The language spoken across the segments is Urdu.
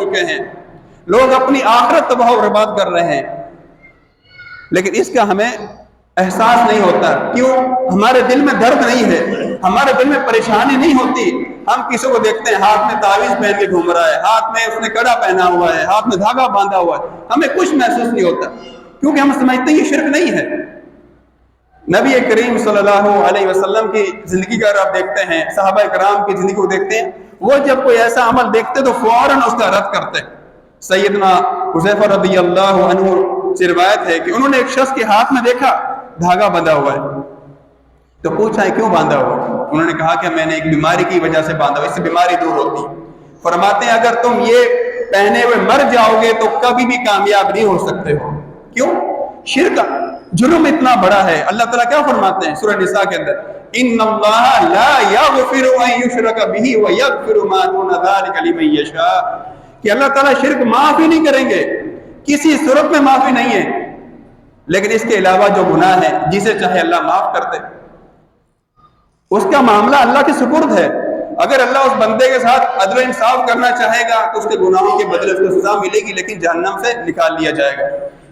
چکے ہیں، لوگ اپنی آخرت تباہ و برباد کر رہے ہیں، لیکن اس کا ہمیں احساس نہیں ہوتا۔ کیوں؟ ہمارے دل میں درد نہیں ہے، ہمارے دل میں پریشانی نہیں ہوتی۔ ہم کسی کو دیکھتے ہیں ہاتھ میں تعویذ پہن کے گھوم رہا ہے، ہاتھ میں اس نے کڑا پہنا ہوا ہے، ہاتھ میں دھاگا باندھا ہوا ہے، ہمیں کچھ محسوس نہیں ہوتا، کیونکہ ہم سمجھتے ہیں یہ شرک نہیں ہے۔ نبی کریم صلی اللہ علیہ وسلم کی زندگی کا آپ دیکھتے ہیں، صحابہ کرام کی زندگی کو دیکھتے ہیں، وہ جب کوئی ایسا عمل دیکھتے تو فوراً اس کا رد کرتے۔ سیدنا حذیفہ رضی اللہ عنہ سے روایت ہے کہ انہوں نے ایک شخص کے ہاتھ میں دیکھا دھاگا بندھا ہوا ہے، تو پوچھا ہے کیوں باندھا ہوا؟ انہوں نے کہا کہ میں نے ایک بیماری کی وجہ سے باندھا ہوا، اس سے بیماری دور ہوتی۔ فرماتے ہیں اگر تم یہ پہنے ہوئے مر جاؤ گے تو کبھی بھی کامیاب نہیں ہو سکتے ہو۔ کیوں؟ شرک جرم اتنا بڑا ہے۔ اللہ تعالیٰ کیا فرماتے ہیں سورہ نساء کے اندر؟ ان اللہ لا یغفر ان یشرک بہ ویغفر ما دون ذلک لمن یشاء، کہ اللہ تعالیٰ شرک معاف ہی نہیں کریں گے، کسی صورت میں معافی نہیں ہے، لیکن اس کے علاوہ جو گناہ ہے جسے چاہے اللہ معاف کر دے۔ اس کا معاملہ اللہ کے سپرد ہے۔ اگر اللہ اس بندے کے ساتھ عدل و انصاف کرنا چاہے گا تو اس کے گناہوں کے بدلے اس کو سزا ملے گی، لیکن جہنم سے نکال لیا جائے گا۔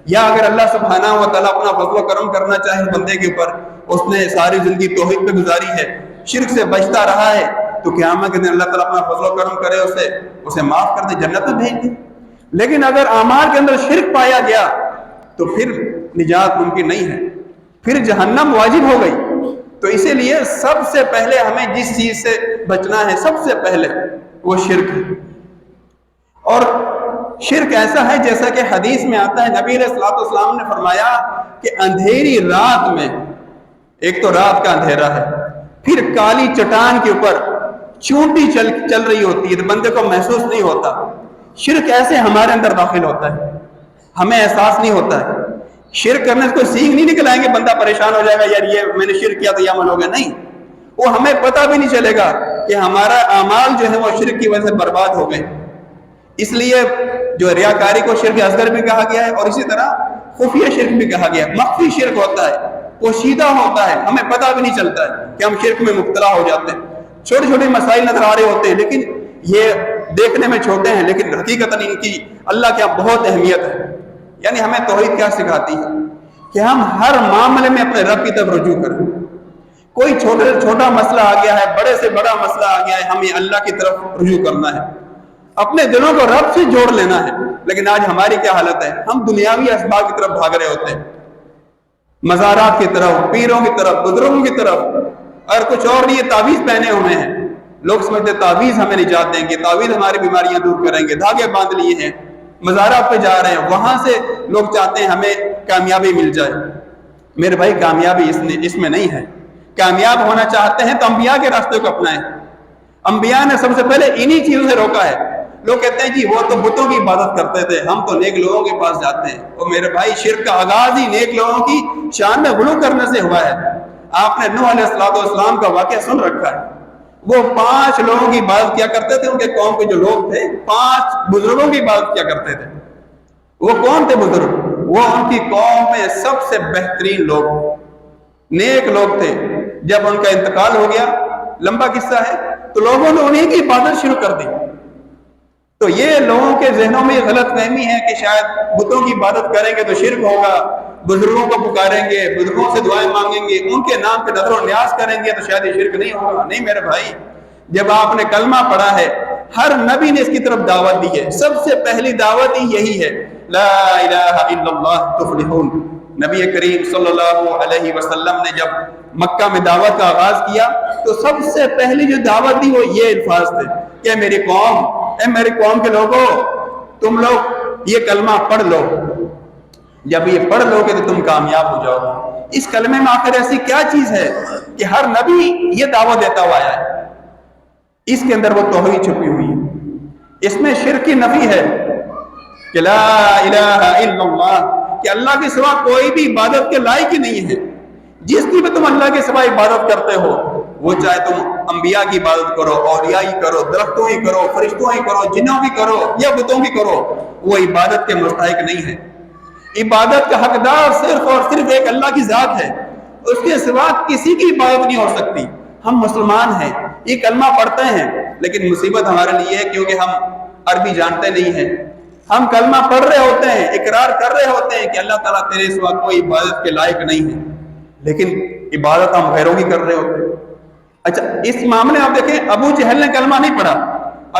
یا اگر اللہ سبحانہ و تعالیٰ اپنا فضل و کرم کرنا چاہے اس بندے کے اوپر، اس نے ساری زندگی توحید پہ گزاری ہے، شرک سے بچتا رہا ہے، تو قیامت کے دن اللہ تعالیٰ اپنا فضل و کرم کرے، اسے معاف کر دے، جنت میں بھیج دے۔ لیکن اگر اعمال کے اندر شرک پایا گیا تو پھر نجات ممکن نہیں ہے، پھر جہنم واجب ہو گئی۔ تو اسی لیے سب سے پہلے ہمیں جس چیز سے بچنا ہے، سب سے پہلے وہ شرک ہے۔ اور شرک ایسا ہے جیسا کہ حدیث میں آتا ہے، نبی علیہ الصلوۃ والسلام نے فرمایا کہ اندھیری رات میں، ایک تو رات کا اندھیرا ہے، پھر کالی چٹان کے اوپر چونٹی چل رہی ہوتی ہے تو بندے کو محسوس نہیں ہوتا، شرک ایسے ہمارے اندر داخل ہوتا ہے، ہمیں احساس نہیں ہوتا ہے۔ شرک کرنے سے کوئی سینگ نہیں نکل آئیں گے، بندہ پریشان ہو جائے گا یار یہ میں نے شرک کیا تو یہ عمل ہو گیا، نہیں، وہ ہمیں پتہ بھی نہیں چلے گا کہ ہمارا اعمال جو ہے وہ شرک کی وجہ سے برباد ہو گئے۔ اس لیے جو ریاکاری کو شرک اصغر بھی کہا گیا ہے، اور اسی طرح خفیہ شرک بھی کہا گیا ہے۔ مخفی شرک ہوتا ہے، پوشیدہ ہوتا ہے، ہمیں پتہ بھی نہیں چلتا ہے کہ ہم شرک میں مبتلا ہو جاتے ہیں۔ چھوٹے چھوٹے مسائل نظر آ رہے ہوتے ہیں لیکن یہ دیکھنے میں چھوٹے ہیں، لیکن حقیقتاً ان کی اللہ کے یہاں بہت اہمیت ہے۔ یعنی ہمیں توحید کیا سکھاتی ہے کہ ہم ہر معاملے میں اپنے رب کی طرف رجوع کریں۔ کوئی چھوٹا مسئلہ آ گیا ہے، بڑے سے بڑا مسئلہ آ گیا ہے، ہمیں اللہ کی طرف رجوع کرنا ہے، اپنے دلوں کو رب سے جوڑ لینا ہے۔ لیکن آج ہماری کیا حالت ہے؟ ہم دنیاوی اسباب کی طرف بھاگ رہے ہوتے ہیں، مزارات کی طرف، پیروں کی طرف، بزرگوں کی طرف، اور کچھ اور نہیں، تعویذ پہنے ہوئے ہیں۔ لوگ سمجھتے تعویذ ہمیں نجات دیں گے، تعویذ ہماری بیماریاں دور کریں گے، دھاگے باندھ لیے ہیں، مزارات پہ جا رہے ہیں، وہاں سے لوگ چاہتے ہیں ہمیں کامیابی مل جائے۔ میرے بھائی کامیابی اس میں نہیں ہے۔ کامیاب ہونا چاہتے ہیں تو انبیاء کے راستے کو اپنائیں۔ انبیاء نے سب سے پہلے انہی چیزوں سے روکا ہے۔ لوگ کہتے ہیں جی وہ تو بتوں کی عبادت کرتے تھے، ہم تو نیک لوگوں کے پاس جاتے ہیں۔ اور میرے بھائی شرک کا آغاز ہی نیک لوگوں کی شان میں غلو کرنے سے ہوا ہے۔ آپ نے نوح علیہ السلام کا واقعہ سن رکھا ہے، وہ 5 لوگوں کی عبادت کیا کرتے تھے، ان کے قوم کے جو لوگ تھے 5 بزرگوں کی عبادت کیا کرتے تھے۔ وہ کون تھے بزرگ؟ وہ ان کی قوم میں سب سے بہترین لوگ، نیک لوگ تھے۔ جب ان کا انتقال ہو گیا، لمبا قصہ ہے، تو لوگوں نے انہیں کی عبادت شروع کر دی۔ تو یہ لوگوں کے ذہنوں میں غلط فہمی ہے کہ شاید بتوں کی عبادت کریں گے تو شرک ہوگا، بزرگوں کو پکاریں گے، بزرگوں سے دعائیں مانگیں گے، ان کے نام پہ نظر و نیاز کریں گے تو شاید یہ شرک نہیں ہوگا۔ نہیں میرے بھائی، جب آپ نے کلمہ پڑھا ہے، ہر نبی نے اس کی طرف دعوت دی ہے، سب سے پہلی دعوت ہی یہی ہے، لا الہ الا اللہ تفلحون۔ نبی کریم صلی اللہ علیہ وسلم نے جب مکہ میں دعوت کا آغاز کیا تو سب سے پہلی جو دعوت دی وہ یہ الفاظ تھے کہ میری قوم، اے میری قوم کے لوگوں، تم لوگ یہ کلمہ پڑھ لو، جب یہ پڑھ لو گے تو تم کامیاب ہو جاؤ گے۔ اس کلمے میں آخر ایسی کیا چیز ہے کہ ہر نبی یہ دعوت دیتا ہوا آیا ہے؟ اس کے اندر وہ توحید چھپی ہوئی ہے، اس میں شرک کی نفی ہے کہ لا الہ الا اللہ، کہ اللہ کے سوا کوئی بھی عبادت کے لائق ہی نہیں ہے۔ جس کی بھی تم اللہ کے سوا عبادت کرتے ہو، وہ چاہے تم انبیاء کی عبادت کرو، اولیاء ہی کرو، درختوں ہی کرو، فرشتوں ہی کرو، جنوں کی کرو یا بتوں کی کرو، وہ عبادت کے مستحق نہیں ہے۔ عبادت کا حقدار صرف اور صرف ایک اللہ کی ذات ہے، اس کے سوا کسی کی عبادت نہیں ہو سکتی۔ ہم مسلمان ہیں، یہ کلمہ پڑھتے ہیں، لیکن مصیبت ہمارے لیے ہے کیونکہ ہم عربی جانتے نہیں ہیں. ہم کلمہ پڑھ رہے ہوتے ہیں, اقرار کر رہے ہوتے ہیں کہ اللہ تعالیٰ تیرے سوا کوئی عبادت کے لائق نہیں ہے, لیکن عبادت ہم غیروں کی کر رہے ہوتے ہیں. اچھا, اس معاملے میں آپ دیکھیں, ابو جہل نے کلمہ نہیں پڑھا.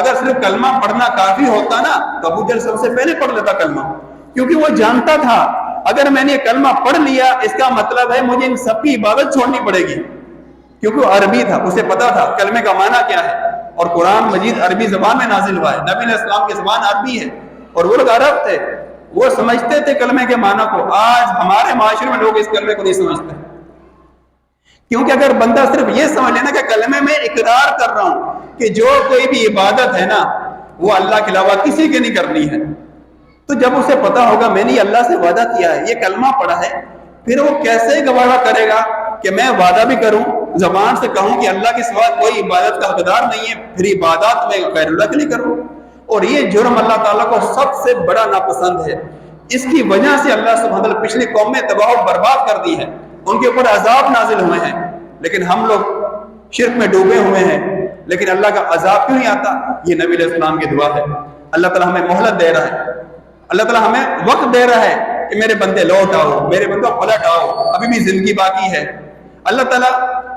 اگر صرف کلمہ پڑھنا کافی ہوتا نا تو ابو جہل سب سے پہلے پڑھ لیتا کلمہ, کیونکہ وہ جانتا تھا اگر میں نے یہ کلمہ پڑھ لیا اس کا مطلب ہے مجھے ان سب کی عبادت چھوڑنی پڑے گی, کیونکہ وہ عربی تھا, اسے پتا تھا کلمے کا معنی کیا ہے. اور قرآن مجید عربی زبان میں نازل ہوا ہے, نبی علیہ السلام کی زبان عربی ہے, اور وہ لوگ عرب تھے, وہ سمجھتے تھے کلمے کے معنی کو. آج ہمارے معاشرے میں لوگ اس کلمے کو نہیں سمجھتے, کیونکہ اگر بندہ صرف یہ سمجھ لینا کہ کلمے میں اقرار کر رہا ہوں کہ جو کوئی بھی عبادت ہے نا وہ اللہ کے علاوہ کسی کے نہیں کرنی ہے, تو جب اسے پتا ہوگا میں نے اللہ سے وعدہ کیا ہے, یہ کلمہ پڑھا ہے, پھر وہ کیسے گوارا کرے گا کہ میں وعدہ بھی کروں, زبان سے کہوں کہ اللہ کے سوا کوئی عبادت کا حقدار نہیں ہے, پھر عبادات میں غیر اللہ کے لیے کروں. اور یہ جرم اللہ تعالیٰ کو سب سے بڑا ناپسند ہے. اس کی وجہ سے اللہ سبحانہ وتعالیٰ پچھلی قوم میں تباہ و برباد کر دی ہے, ان کے اوپر عذاب نازل ہوئے ہیں, لیکن ہم لوگ شرک میں ڈوبے ہوئے ہیں. لیکن اللہ کا عذاب کیوں نہیں آتا؟ یہ نبی علیہ السلام کی دعا ہے. اللہ تعالیٰ ہمیں مہلت دے رہا ہے, اللہ تعالیٰ ہمیں وقت دے رہا ہے کہ میرے بندے لوٹ آؤ, میرے بندوں پلٹ آؤ, ابھی بھی زندگی باقی ہے. اللہ تعالیٰ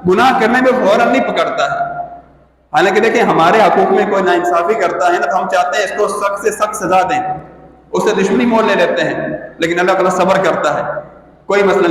گناہ کرنے میں فوراً نہیں پکڑتا ہے. حالانکہ دیکھیں ہمارے حقوق میں کوئی ناانصافی کرتا ہے نا تو ہم چاہتے ہیں اس کو سخت سے سخت سزا دیں, اس سے دشمنی مول لے لیتے ہیں, لیکن اللہ تعالیٰ صبر کرتا ہے, کوئی مسئلہ